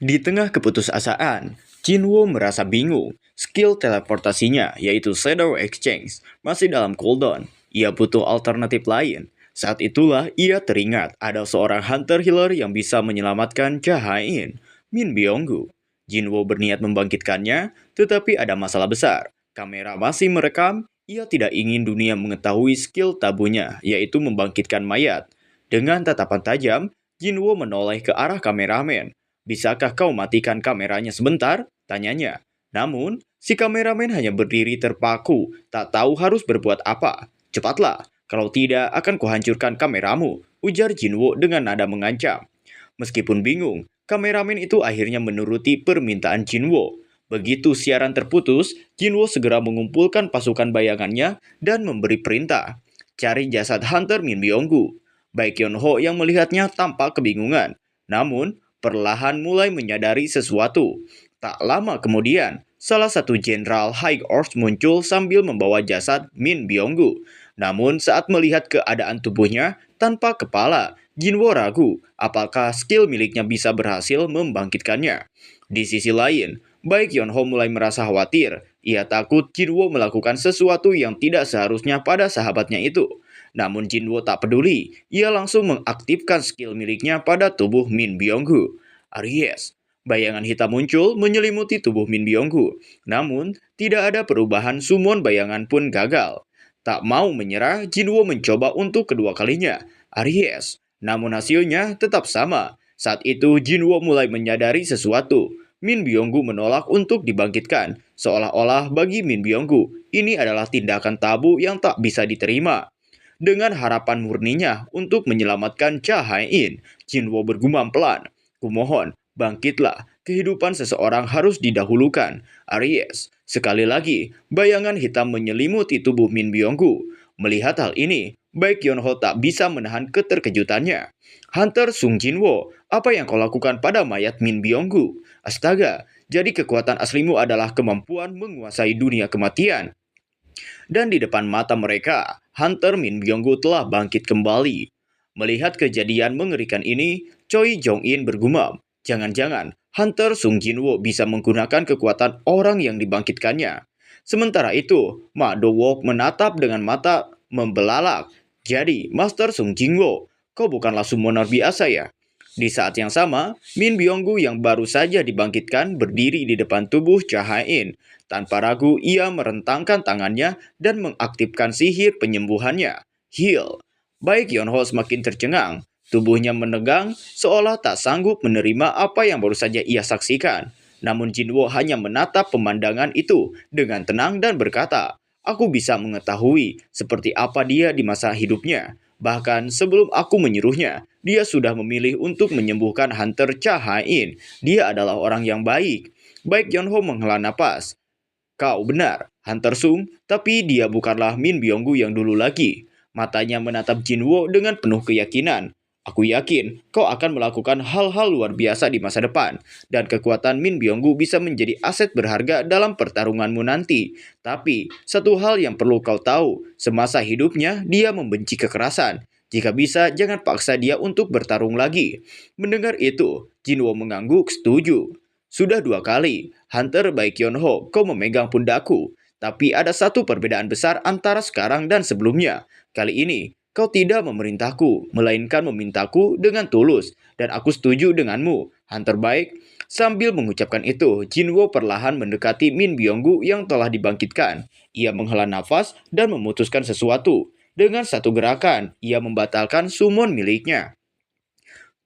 Di tengah keputusasaan, Jinwoo merasa bingung. Skill teleportasinya, yaitu Shadow Exchange, masih dalam cooldown. Ia butuh alternatif lain. Saat itulah ia teringat ada seorang hunter healer yang bisa menyelamatkan Jahain, Min Byung-gu. Jinwoo berniat membangkitkannya, tetapi ada masalah besar. Kamera masih merekam, ia tidak ingin dunia mengetahui skill tabunya, yaitu membangkitkan mayat. Dengan tatapan tajam, Jinwoo menoleh ke arah kameramen. "Bisakah kau matikan kameranya sebentar?" tanyanya. Namun, si kameramen hanya berdiri terpaku, tak tahu harus berbuat apa. "Cepatlah, kalau tidak akan kuhancurkan kameramu," ujar Jinwoo dengan nada mengancam. Meskipun bingung, kameramen itu akhirnya menuruti permintaan Jinwoo. Begitu siaran terputus, Jinwoo segera mengumpulkan pasukan bayangannya dan memberi perintah. "Cari jasad Hunter Min Byung-gu." Baek Yeon-ho yang melihatnya tampak kebingungan. Namun, perlahan mulai menyadari sesuatu. Tak lama kemudian, salah satu jenderal High Horse muncul sambil membawa jasad Min Byung-gu. Namun saat melihat keadaan tubuhnya tanpa kepala, Jinwoo ragu apakah skill miliknya bisa berhasil membangkitkannya. Di sisi lain, Baek Yeon-ho mulai merasa khawatir. Ia takut Jinwoo melakukan sesuatu yang tidak seharusnya pada sahabatnya itu. Namun Jinwoo tak peduli, ia langsung mengaktifkan skill miliknya pada tubuh Min Byung-gu. Aries. Bayangan hitam muncul menyelimuti tubuh Min Byung-gu. Namun, tidak ada perubahan, summon bayangan pun gagal. Tak mau menyerah, Jinwoo mencoba untuk kedua kalinya. Aries. Namun hasilnya tetap sama. Saat itu Jinwoo mulai menyadari sesuatu. Min Byung-gu menolak untuk dibangkitkan. Seolah-olah bagi Min Byung-gu, ini adalah tindakan tabu yang tak bisa diterima. Dengan harapan murninya untuk menyelamatkan Cha Hae-in, Jinwoo bergumam pelan. "Kumohon, bangkitlah, kehidupan seseorang harus didahulukan." Aries. Sekali lagi, bayangan hitam menyelimuti tubuh Min Byung-gu. Melihat hal ini, Baek Yeon-ho tak bisa menahan keterkejutannya. "Hunter Sung Jinwoo, apa yang kau lakukan pada mayat Min Byung-gu? Astaga, jadi kekuatan aslimu adalah kemampuan menguasai dunia kematian." Dan di depan mata mereka, Hunter Min Byung-gu telah bangkit kembali. Melihat kejadian mengerikan ini, Choi Jong-in bergumam, "Jangan-jangan Hunter Sung Jinwoo bisa menggunakan kekuatan orang yang dibangkitkannya." Sementara itu, Ma Do-wook menatap dengan mata membelalak. "Jadi, Master Sung Jinwoo, kau bukanlah summoner biasa ya?" Di saat yang sama, Min Byung-gu yang baru saja dibangkitkan berdiri di depan tubuh Cha Hae-in. Tanpa ragu, ia merentangkan tangannya dan mengaktifkan sihir penyembuhannya. Heal. Baek Yeon-ho semakin tercengang. Tubuhnya menegang, seolah tak sanggup menerima apa yang baru saja ia saksikan. Namun Jinwoo hanya menatap pemandangan itu dengan tenang dan berkata, "Aku bisa mengetahui seperti apa dia di masa hidupnya. Bahkan sebelum aku menyuruhnya, dia sudah memilih untuk menyembuhkan Hunter Cha Hae-in. Dia adalah orang yang baik." Baek Yeon-ho menghela napas. "Kau benar, Hunter Sung, tapi dia bukanlah Min Byung-gu yang dulu lagi." Matanya menatap Jinwoo dengan penuh keyakinan. "Aku yakin kau akan melakukan hal-hal luar biasa di masa depan, dan kekuatan Min Byung-gu bisa menjadi aset berharga dalam pertarunganmu nanti. Tapi, satu hal yang perlu kau tahu, semasa hidupnya dia membenci kekerasan. Jika bisa, jangan paksa dia untuk bertarung lagi." Mendengar itu, Jinwoo mengangguk setuju. "Sudah 2 kali, Hunter Baek Yeon-ho, kau memegang pundakku. Tapi ada satu perbedaan besar antara sekarang dan sebelumnya. Kali ini, kau tidak memerintahku, melainkan memintaku dengan tulus. Dan aku setuju denganmu, Hunter Baek." Sambil mengucapkan itu, Jinwoo perlahan mendekati Min Byung-gu yang telah dibangkitkan. Ia menghela nafas dan memutuskan sesuatu. Dengan satu gerakan, ia membatalkan summon miliknya.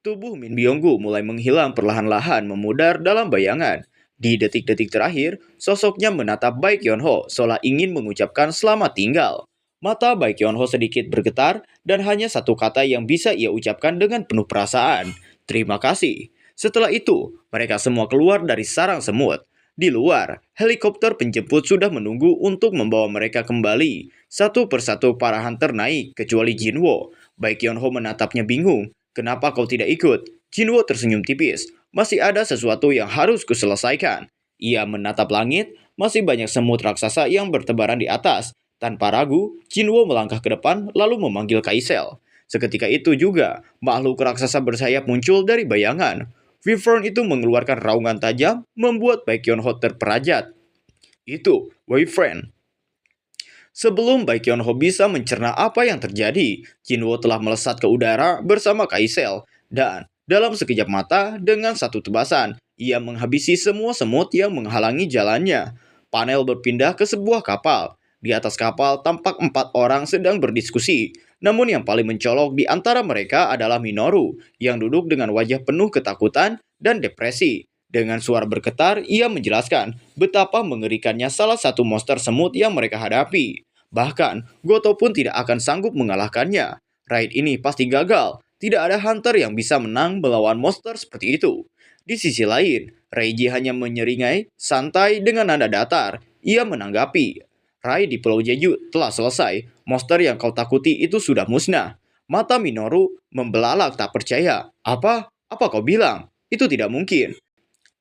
Tubuh Min Byung-gu mulai menghilang perlahan-lahan memudar dalam bayangan. Di detik-detik terakhir, sosoknya menatap Baek Yeon-ho seolah ingin mengucapkan selamat tinggal. Mata Baek Yeon-ho sedikit bergetar dan hanya satu kata yang bisa ia ucapkan dengan penuh perasaan. "Terima kasih." Setelah itu, mereka semua keluar dari sarang semut. Di luar, helikopter penjemput sudah menunggu untuk membawa mereka kembali. Satu persatu para hunter naik, kecuali Jinwoo. Baek Yeon-ho menatapnya bingung. "Kenapa kau tidak ikut?" Jinwoo tersenyum tipis. "Masih ada sesuatu yang harus kuselesaikan." Ia menatap langit, masih banyak semut raksasa yang bertebaran di atas. Tanpa ragu, Jinwoo melangkah ke depan lalu memanggil Kaisel. Seketika itu juga, makhluk raksasa bersayap muncul dari bayangan. Wyvern itu mengeluarkan raungan tajam, membuat Baekhyunho terperajat. Itu, Wyvern. Sebelum Baekhyunho bisa mencerna apa yang terjadi, Jinwo telah melesat ke udara bersama Kaisel, dan dalam sekejap mata, dengan satu tebasan, ia menghabisi semua semut yang menghalangi jalannya. Panel berpindah ke sebuah kapal. Di atas kapal tampak 4 orang sedang berdiskusi. Namun yang paling mencolok di antara mereka adalah Minoru, yang duduk dengan wajah penuh ketakutan dan depresi. Dengan suara bergetar, ia menjelaskan betapa mengerikannya salah satu monster semut yang mereka hadapi. Bahkan, Goto pun tidak akan sanggup mengalahkannya. Raid ini pasti gagal. Tidak ada hunter yang bisa menang melawan monster seperti itu. Di sisi lain, Reiji hanya menyeringai, santai dengan nada datar. Ia menanggapi, raid di Pulau Jeju telah selesai. Monster yang kau takuti itu sudah musnah. Mata Minoru membelalak tak percaya. Apa? Apa kau bilang? Itu tidak mungkin.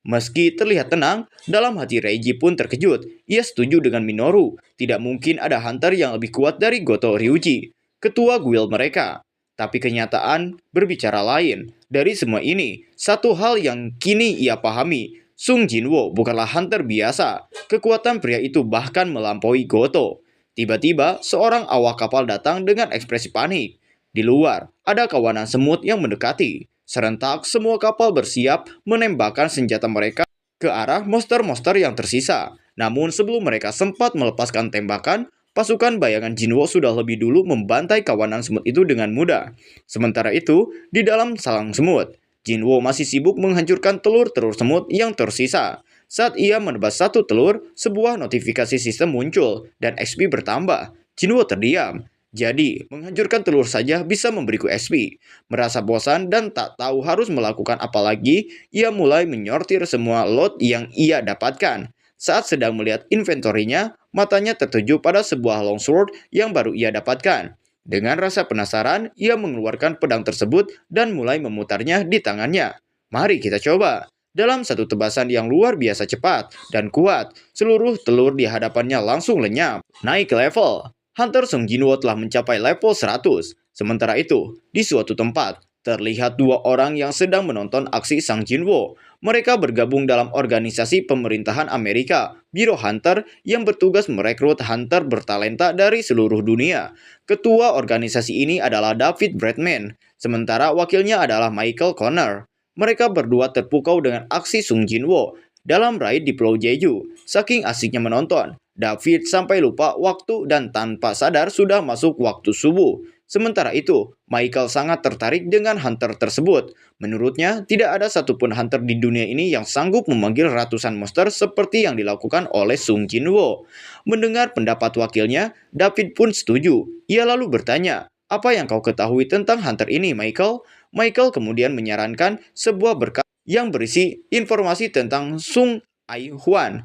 Meski terlihat tenang, dalam hati Reiji pun terkejut. Ia setuju dengan Minoru. Tidak mungkin ada hunter yang lebih kuat dari Goto Ryuji, ketua guild mereka. Tapi kenyataan berbicara lain. Dari semua ini, satu hal yang kini ia pahami. Sung Jinwo bukanlah hunter biasa. Kekuatan pria itu bahkan melampaui Goto. Tiba-tiba, seorang awak kapal datang dengan ekspresi panik. Di luar, ada kawanan semut yang mendekati. Serentak, semua kapal bersiap menembakkan senjata mereka ke arah monster-monster yang tersisa. Namun sebelum mereka sempat melepaskan tembakan, pasukan bayangan Jinwo sudah lebih dulu membantai kawanan semut itu dengan mudah. Sementara itu, di dalam salang semut, Jinwo masih sibuk menghancurkan telur-telur semut yang tersisa. Saat ia menebas satu telur, sebuah notifikasi sistem muncul dan XP bertambah. Jinwo terdiam. Jadi, menghancurkan telur saja bisa memberiku XP. Merasa bosan dan tak tahu harus melakukan apa lagi, ia mulai menyortir semua lot yang ia dapatkan. Saat sedang melihat inventorinya, matanya tertuju pada sebuah longsword yang baru ia dapatkan. Dengan rasa penasaran, ia mengeluarkan pedang tersebut dan mulai memutarnya di tangannya. Mari kita coba. Dalam satu tebasan yang luar biasa cepat dan kuat, seluruh telur di hadapannya langsung lenyap. Naik level. Hunter Sung Jinwo telah mencapai level 100. Sementara itu, di suatu tempat, terlihat 2 orang yang sedang menonton aksi Sang Jinwo. Mereka bergabung dalam organisasi pemerintahan Amerika, Biro Hunter, yang bertugas merekrut hunter bertalenta dari seluruh dunia. Ketua organisasi ini adalah David Bradman, sementara wakilnya adalah Michael Connor. Mereka berdua terpukau dengan aksi Sung Jinwo dalam raid di Pulau Jeju. Saking asiknya menonton, David sampai lupa waktu dan tanpa sadar sudah masuk waktu subuh. Sementara itu, Michael sangat tertarik dengan hunter tersebut. Menurutnya, tidak ada satupun hunter di dunia ini yang sanggup memanggil ratusan monster seperti yang dilakukan oleh Sung Jinwo. Mendengar pendapat wakilnya, David pun setuju. Ia lalu bertanya, apa yang kau ketahui tentang hunter ini, Michael? Michael kemudian menyarankan sebuah berkas yang berisi informasi tentang Sung Ai-hwan.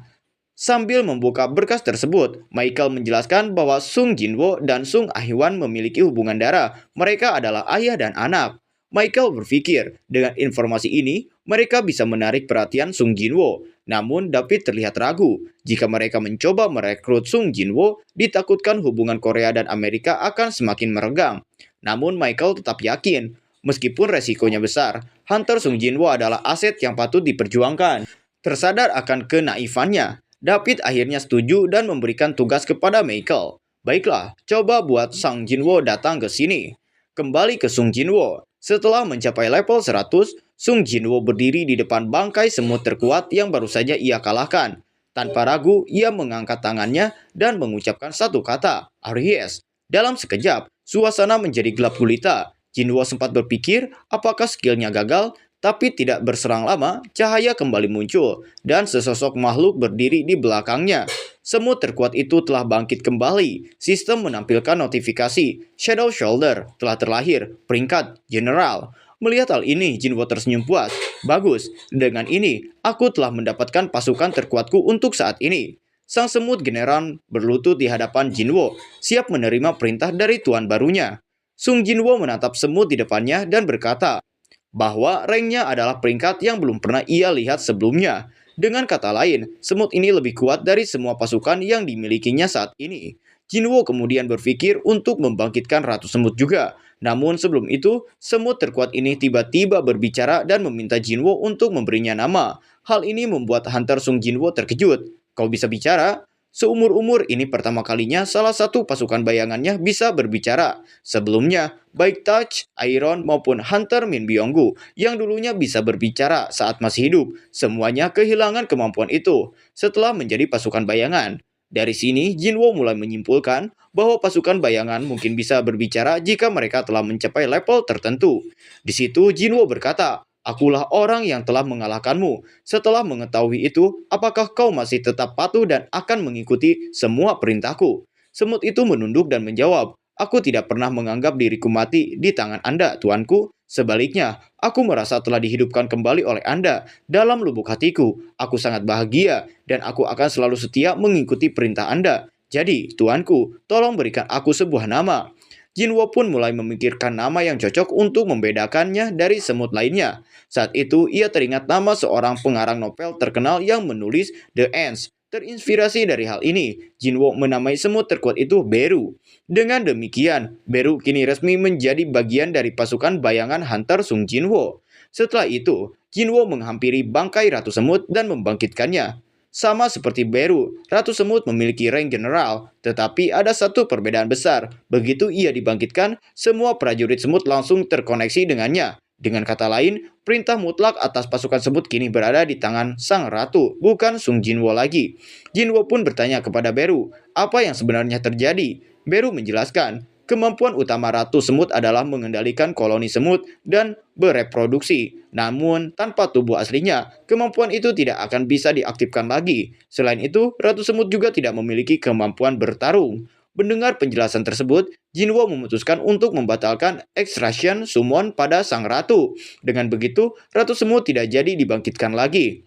Sambil membuka berkas tersebut, Michael menjelaskan bahwa Sung Jinwo dan Sung Ai-hwan memiliki hubungan darah. Mereka adalah ayah dan anak. Michael berpikir, dengan informasi ini, mereka bisa menarik perhatian Sung Jinwo. Namun, David terlihat ragu. Jika mereka mencoba merekrut Sung Jinwo, ditakutkan hubungan Korea dan Amerika akan semakin meregang. Namun, Michael tetap yakin, meskipun resikonya besar, hunter Sung Jinwo adalah aset yang patut diperjuangkan. Tersadar akan kenaifannya, David akhirnya setuju dan memberikan tugas kepada Michael. Baiklah, coba buat Sung Jinwo datang ke sini. Kembali ke Sung Jinwo. Setelah mencapai level 100, Sung Jinwo berdiri di depan bangkai semut terkuat yang baru saja ia kalahkan. Tanpa ragu, ia mengangkat tangannya dan mengucapkan satu kata, Aries. Dalam sekejap, suasana menjadi gelap gulita. Jinwo sempat berpikir apakah skillnya gagal, tapi tidak berserang lama, cahaya kembali muncul, dan sesosok makhluk berdiri di belakangnya. Semut terkuat itu telah bangkit kembali. Sistem menampilkan notifikasi, Shadow Shoulder telah terlahir, peringkat General. Melihat hal ini, Jinwo tersenyum puas. Bagus, dengan ini, aku telah mendapatkan pasukan terkuatku untuk saat ini. Sang semut general berlutut di hadapan Jinwo, siap menerima perintah dari tuan barunya. Sung Jinwo menatap semut di depannya dan berkata, bahwa ranknya adalah peringkat yang belum pernah ia lihat sebelumnya. Dengan kata lain, semut ini lebih kuat dari semua pasukan yang dimilikinya saat ini. Jinwo kemudian berpikir untuk membangkitkan Ratu Semut juga. Namun sebelum itu, semut terkuat ini tiba-tiba berbicara dan meminta Jinwo untuk memberinya nama. Hal ini membuat Hunter Sung Jinwo terkejut. Kau bisa bicara? Seumur-umur ini pertama kalinya salah satu pasukan bayangannya bisa berbicara. Sebelumnya, baik Touch, Iron maupun Hunter Min Byung-gu yang dulunya bisa berbicara saat masih hidup, semuanya kehilangan kemampuan itu setelah menjadi pasukan bayangan. Dari sini, Jinwo mulai menyimpulkan bahwa pasukan bayangan mungkin bisa berbicara jika mereka telah mencapai level tertentu. Di situ, Jinwo berkata, "Akulah orang yang telah mengalahkanmu. Setelah mengetahui itu, apakah kau masih tetap patuh dan akan mengikuti semua perintahku?" Semut itu menunduk dan menjawab, "Aku tidak pernah menganggap diriku mati di tangan Anda, tuanku. Sebaliknya, aku merasa telah dihidupkan kembali oleh Anda. Dalam lubuk hatiku, aku sangat bahagia dan aku akan selalu setia mengikuti perintah Anda. Jadi, tuanku, tolong berikan aku sebuah nama." Jinwo pun mulai memikirkan nama yang cocok untuk membedakannya dari semut lainnya. Saat itu, ia teringat nama seorang pengarang novel terkenal yang menulis The Ants. Terinspirasi dari hal ini, Jinwo menamai semut terkuat itu Beru. Dengan demikian, Beru kini resmi menjadi bagian dari pasukan bayangan Hunter Sung Jinwo. Setelah itu, Jinwo menghampiri bangkai Ratu Semut dan membangkitkannya. Sama seperti Beru, Ratu Semut memiliki rank general, tetapi ada satu perbedaan besar. Begitu ia dibangkitkan, semua prajurit semut langsung terkoneksi dengannya. Dengan kata lain, perintah mutlak atas pasukan semut kini berada di tangan sang ratu, bukan Sung Jinwo lagi. Jinwo pun bertanya kepada Beru, apa yang sebenarnya terjadi? Beru menjelaskan, kemampuan utama Ratu Semut adalah mengendalikan koloni semut dan bereproduksi. Namun, tanpa tubuh aslinya, kemampuan itu tidak akan bisa diaktifkan lagi. Selain itu, Ratu Semut juga tidak memiliki kemampuan bertarung. Mendengar penjelasan tersebut, Jinwo memutuskan untuk membatalkan extraction summon pada sang ratu. Dengan begitu, Ratu Semut tidak jadi dibangkitkan lagi.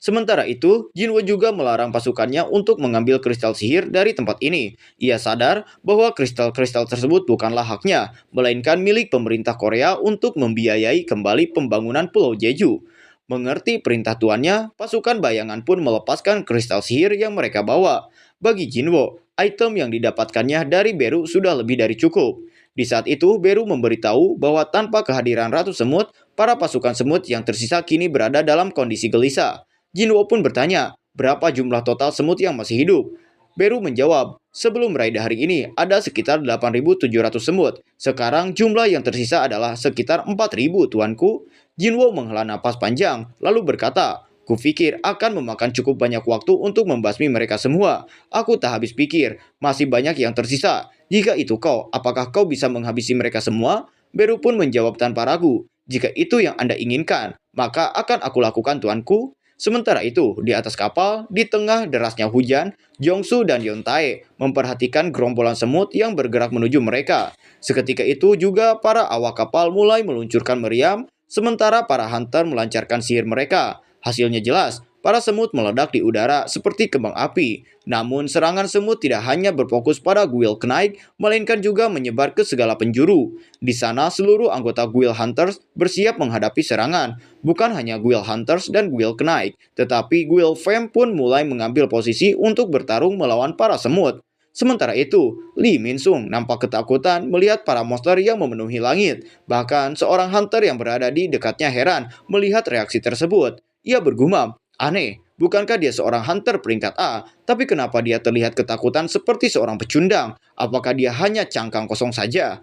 Sementara itu, Jinwo juga melarang pasukannya untuk mengambil kristal sihir dari tempat ini. Ia sadar bahwa kristal-kristal tersebut bukanlah haknya, melainkan milik pemerintah Korea untuk membiayai kembali pembangunan Pulau Jeju. Mengerti perintah tuannya, pasukan bayangan pun melepaskan kristal sihir yang mereka bawa. Bagi Jinwo, item yang didapatkannya dari Beru sudah lebih dari cukup. Di saat itu, Beru memberitahu bahwa tanpa kehadiran Ratu Semut, para pasukan semut yang tersisa kini berada dalam kondisi gelisah. Jinwo pun bertanya, berapa jumlah total semut yang masih hidup? Beru menjawab, sebelum raid hari ini ada sekitar 8.700 semut. Sekarang jumlah yang tersisa adalah sekitar 4.000, tuanku. Jinwo menghela napas panjang, lalu berkata, kupikir akan memakan cukup banyak waktu untuk membasmi mereka semua. Aku tak habis pikir, masih banyak yang tersisa. Jika itu kau, apakah kau bisa menghabisi mereka semua? Beru pun menjawab tanpa ragu, jika itu yang Anda inginkan, maka akan aku lakukan, tuanku. Sementara itu, di atas kapal, di tengah derasnya hujan, Jongsu dan Yontae memperhatikan gerombolan semut yang bergerak menuju mereka. Seketika itu juga para awak kapal mulai meluncurkan meriam, sementara para hunter melancarkan sihir mereka. Hasilnya jelas, para semut meledak di udara seperti kembang api. Namun serangan semut tidak hanya berfokus pada Guild Knight, melainkan juga menyebar ke segala penjuru. Di sana seluruh anggota Guild Hunters bersiap menghadapi serangan. Bukan hanya Guild Hunters dan Guild Knight, tetapi Guild Femme pun mulai mengambil posisi untuk bertarung melawan para semut. Sementara itu, Lee Min-sung nampak ketakutan melihat para monster yang memenuhi langit. Bahkan seorang hunter yang berada di dekatnya heran melihat reaksi tersebut. Ia bergumam, aneh, bukankah dia seorang hunter peringkat A, tapi kenapa dia terlihat ketakutan seperti seorang pecundang? Apakah dia hanya cangkang kosong saja?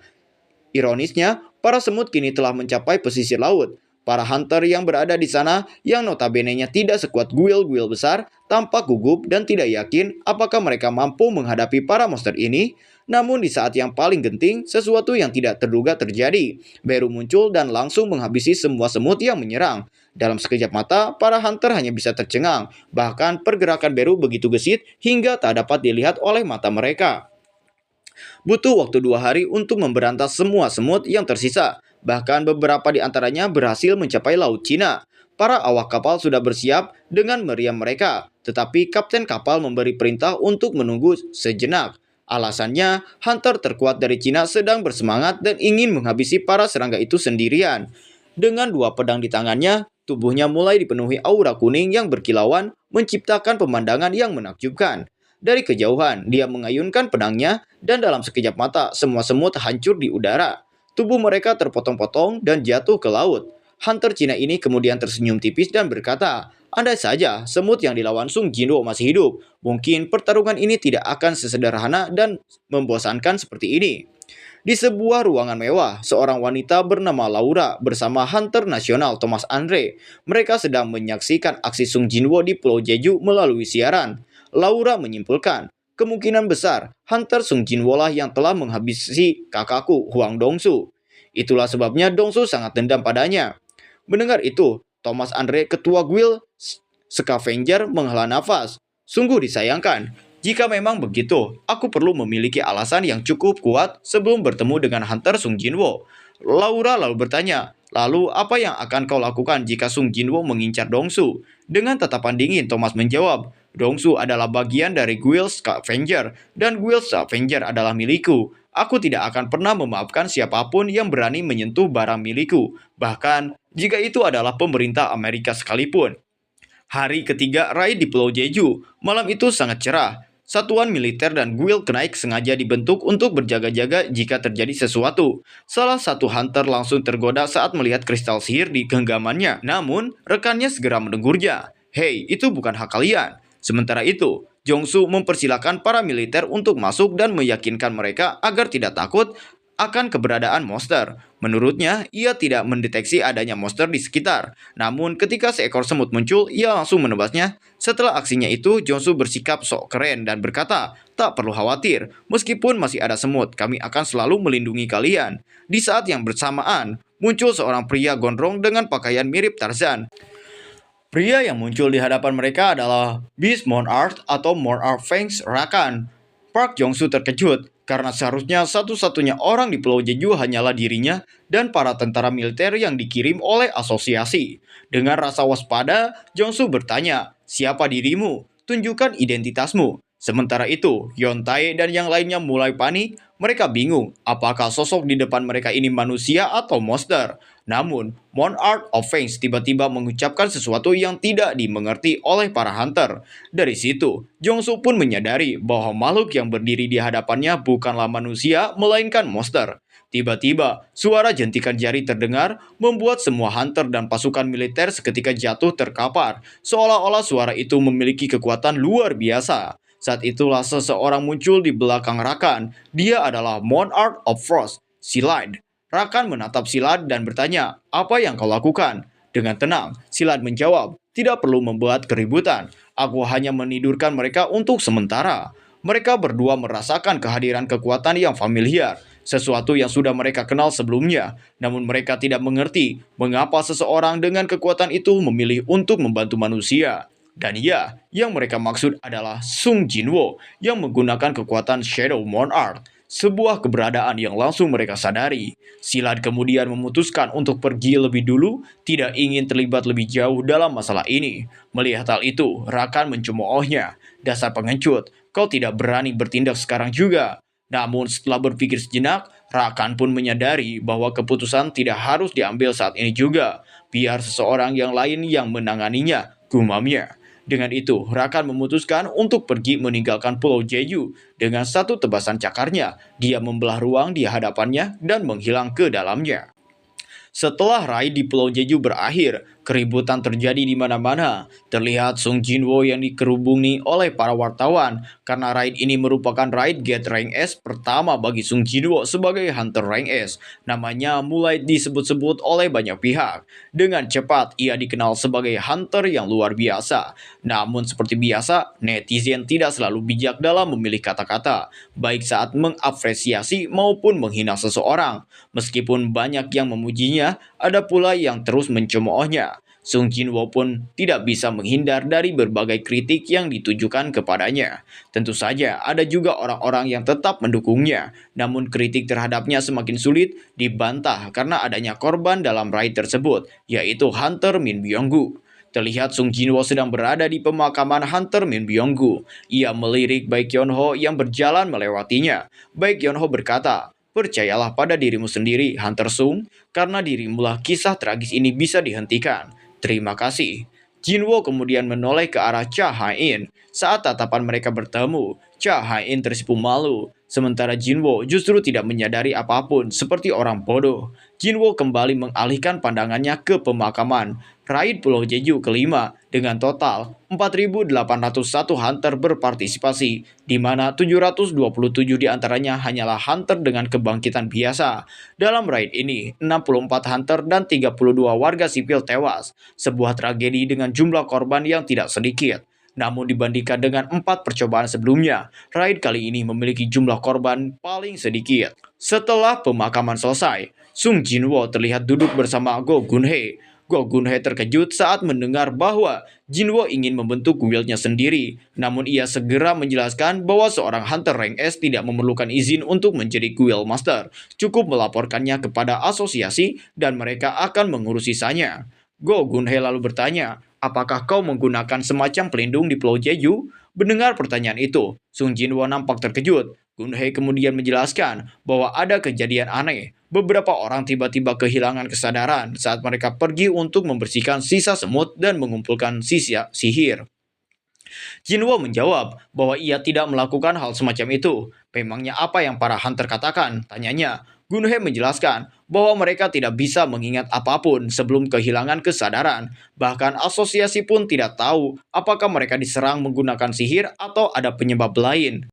Ironisnya, para semut kini telah mencapai pesisir laut. Para hunter yang berada di sana, yang notabene-nya tidak sekuat guild-guild besar, tampak gugup dan tidak yakin apakah mereka mampu menghadapi para monster ini. Namun di saat yang paling genting, sesuatu yang tidak terduga terjadi. Beru muncul dan langsung menghabisi semua semut yang menyerang. Dalam sekejap mata, para hunter hanya bisa tercengang. Bahkan pergerakan Beru begitu gesit hingga tak dapat dilihat oleh mata mereka. Butuh waktu 2 hari untuk memberantas semua semut yang tersisa. Bahkan beberapa di antaranya berhasil mencapai Laut Cina. Para awak kapal sudah bersiap dengan meriam mereka. Tetapi kapten kapal memberi perintah untuk menunggu sejenak. Alasannya, hunter terkuat dari Cina sedang bersemangat dan ingin menghabisi para serangga itu sendirian. Dengan 2 pedang di tangannya, tubuhnya mulai dipenuhi aura kuning yang berkilauan, menciptakan pemandangan yang menakjubkan. Dari kejauhan, dia mengayunkan pedangnya, dan dalam sekejap mata, semua semut hancur di udara. Tubuh mereka terpotong-potong dan jatuh ke laut. Hunter Cina ini kemudian tersenyum tipis dan berkata, andai saja semut yang dilawan Sung Jinwo masih hidup, mungkin pertarungan ini tidak akan sesederhana dan membosankan seperti ini. Di sebuah ruangan mewah, seorang wanita bernama Laura bersama hunter nasional Thomas Andre. Mereka sedang menyaksikan aksi Sung Jinwo di Pulau Jeju melalui siaran. Laura menyimpulkan, kemungkinan besar hunter Sung Jinwo lah yang telah menghabisi kakakku Huang Dongsu. Itulah sebabnya Dongsu sangat dendam padanya. Mendengar itu, Thomas Andre, ketua guild Scavenger, menghela nafas. Sungguh disayangkan. Jika memang begitu, aku perlu memiliki alasan yang cukup kuat sebelum bertemu dengan Hunter Sung Jinwo. Laura lalu bertanya, lalu apa yang akan kau lakukan jika Sung Jinwo mengincar Dongsu? Dengan tatapan dingin, Thomas menjawab, Dongsu adalah bagian dari Guild Scavenger, dan Guild Scavenger adalah milikku. Aku tidak akan pernah memaafkan siapapun yang berani menyentuh barang milikku, bahkan jika itu adalah pemerintah Amerika sekalipun. Hari ketiga raid di Pulau Jeju, malam itu sangat cerah. Satuan militer dan guild kenaik sengaja dibentuk untuk berjaga-jaga jika terjadi sesuatu. Salah satu hunter langsung tergoda saat melihat kristal sihir di genggamannya. Namun, rekannya segera menegurnya. Hei, itu bukan hak kalian. Sementara itu, Jongsu mempersilahkan para militer untuk masuk dan meyakinkan mereka agar tidak takut akan keberadaan monster. Menurutnya, ia tidak mendeteksi adanya monster di sekitar. Namun, ketika seekor semut muncul, ia langsung menebasnya. Setelah aksinya itu, Jongsu bersikap sok keren dan berkata, tak perlu khawatir, meskipun masih ada semut, kami akan selalu melindungi kalian. Di saat yang bersamaan, muncul seorang pria gondrong dengan pakaian mirip Tarzan. Pria yang muncul di hadapan mereka adalah Beast Monarch atau Monarch Fangs Rakan. Park Jong-soo terkejut karena seharusnya satu-satunya orang di Pulau Jeju hanyalah dirinya dan para tentara militer yang dikirim oleh asosiasi. Dengan rasa waspada, Jong-soo bertanya, siapa dirimu? Tunjukkan identitasmu. Sementara itu, Yontae dan yang lainnya mulai panik. Mereka bingung apakah sosok di depan mereka ini manusia atau monster. Namun, Monarch of Fangs tiba-tiba mengucapkan sesuatu yang tidak dimengerti oleh para hunter. Dari situ, Jong-soo pun menyadari bahwa makhluk yang berdiri di hadapannya bukanlah manusia, melainkan monster. Tiba-tiba, suara jentikan jari terdengar, membuat semua hunter dan pasukan militer seketika jatuh terkapar, seolah-olah suara itu memiliki kekuatan luar biasa. Saat itulah seseorang muncul di belakang Rakan. Dia adalah Monarch of Frost, Silad. Rakan menatap Silad dan bertanya, apa yang kau lakukan? Dengan tenang, Silad menjawab, tidak perlu membuat keributan. Aku hanya menidurkan mereka untuk sementara. Mereka berdua merasakan kehadiran kekuatan yang familiar, sesuatu yang sudah mereka kenal sebelumnya. Namun mereka tidak mengerti mengapa seseorang dengan kekuatan itu memilih untuk membantu manusia. Dan ya, yang mereka maksud adalah Sung Jinwo yang menggunakan kekuatan Shadow Monarch. Sebuah keberadaan yang langsung mereka sadari. Silad kemudian memutuskan untuk pergi lebih dulu, tidak ingin terlibat lebih jauh dalam masalah ini. Melihat hal itu, Rakan mencemoohnya. Dasar pengecut, kau tidak berani bertindak sekarang juga. Namun setelah berpikir sejenak, Rakan pun menyadari bahwa keputusan tidak harus diambil saat ini juga. Biar seseorang yang lain yang menanganinya, gumamnya. Dengan itu, Rakan memutuskan untuk pergi meninggalkan Pulau Jeju. Dengan satu tebasan cakarnya, dia membelah ruang di hadapannya dan menghilang ke dalamnya. Setelah raid di Pulau Jeju berakhir, keributan terjadi di mana-mana. Terlihat Sung Jinwo yang dikerubungi oleh para wartawan karena raid ini merupakan raid Get Rank S pertama bagi Sung Jinwo sebagai Hunter Rank S. Namanya mulai disebut-sebut oleh banyak pihak. Dengan cepat ia dikenal sebagai Hunter yang luar biasa. Namun seperti biasa, netizen tidak selalu bijak dalam memilih kata-kata, baik saat mengapresiasi maupun menghina seseorang. Meskipun banyak yang memujinya, ada pula yang terus mencemoohnya. Sung Jinwo pun tidak bisa menghindar dari berbagai kritik yang ditujukan kepadanya. Tentu saja ada juga orang-orang yang tetap mendukungnya, namun kritik terhadapnya semakin sulit dibantah karena adanya korban dalam raid tersebut, yaitu Hunter Min Byung-gu. Terlihat Sung Jinwo sedang berada di pemakaman Hunter Min Byung-gu. Ia melirik Baek Yeon-ho yang berjalan melewatinya. Baek Yeon-ho berkata, percayalah pada dirimu sendiri, Hunter Sung, karena dirimulah kisah tragis ini bisa dihentikan. Terima kasih. Jinwo kemudian menoleh ke arah Cha Hain. Saat tatapan mereka bertemu, Cha Hain tersipu malu. Sementara Jinwo justru tidak menyadari apapun seperti orang bodoh. Jinwo kembali mengalihkan pandangannya ke pemakaman. Raid Pulau Jeju kelima dengan total 4.801 hunter berpartisipasi, di mana 727 diantaranya hanyalah hunter dengan kebangkitan biasa. Dalam raid ini, 64 hunter dan 32 warga sipil tewas, sebuah tragedi dengan jumlah korban yang tidak sedikit. Namun dibandingkan dengan 4 percobaan sebelumnya, raid kali ini memiliki jumlah korban paling sedikit. Setelah pemakaman selesai, Sung Jinwo terlihat duduk bersama Go Gunhye. Go Gunhye terkejut saat mendengar bahwa Jinwo ingin membentuk guildnya sendiri. Namun ia segera menjelaskan bahwa seorang hunter rank S tidak memerlukan izin untuk menjadi guild master. Cukup melaporkannya kepada asosiasi dan mereka akan mengurus sisanya. Go Gunhye lalu bertanya, apakah kau menggunakan semacam pelindung di Pulau Jeju? Mendengar pertanyaan itu, Sung Jinwo nampak terkejut. Gunhye kemudian menjelaskan bahwa ada kejadian aneh. Beberapa orang tiba-tiba kehilangan kesadaran saat mereka pergi untuk membersihkan sisa semut dan mengumpulkan sisa sihir. Jinwo menjawab bahwa ia tidak melakukan hal semacam itu. Memangnya apa yang para hunter katakan? Tanyanya. Gunhye menjelaskan bahwa mereka tidak bisa mengingat apapun sebelum kehilangan kesadaran. Bahkan asosiasi pun tidak tahu apakah mereka diserang menggunakan sihir atau ada penyebab lain.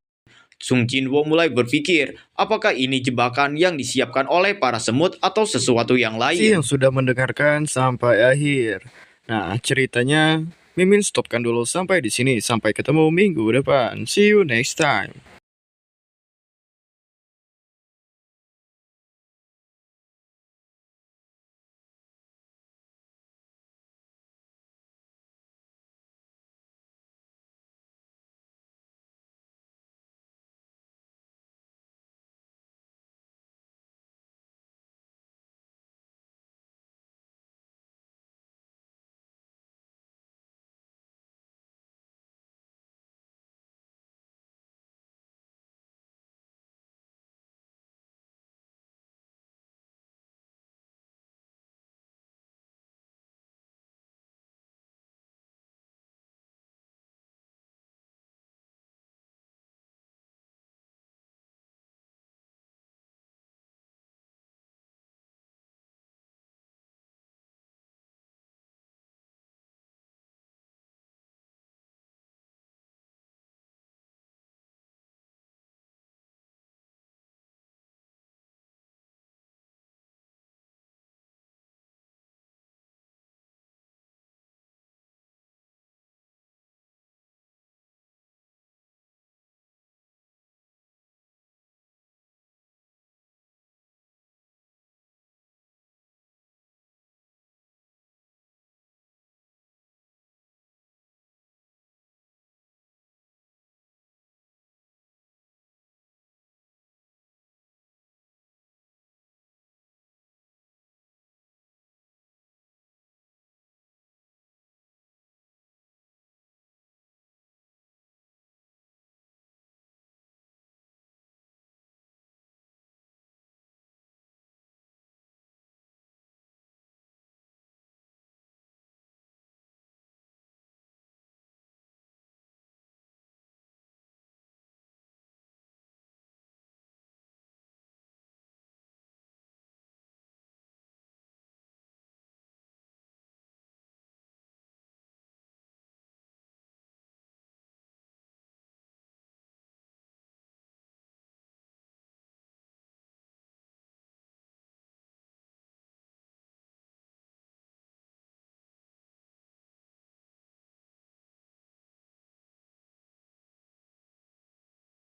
Sung Jinwo mulai berpikir, apakah ini jebakan yang disiapkan oleh para semut atau sesuatu yang Yang lain? sudah mendengarkan sampai akhir. Nah, ceritanya Mimin stopkan dulu sampai di sini. Sampai ketemu minggu depan. See you next time.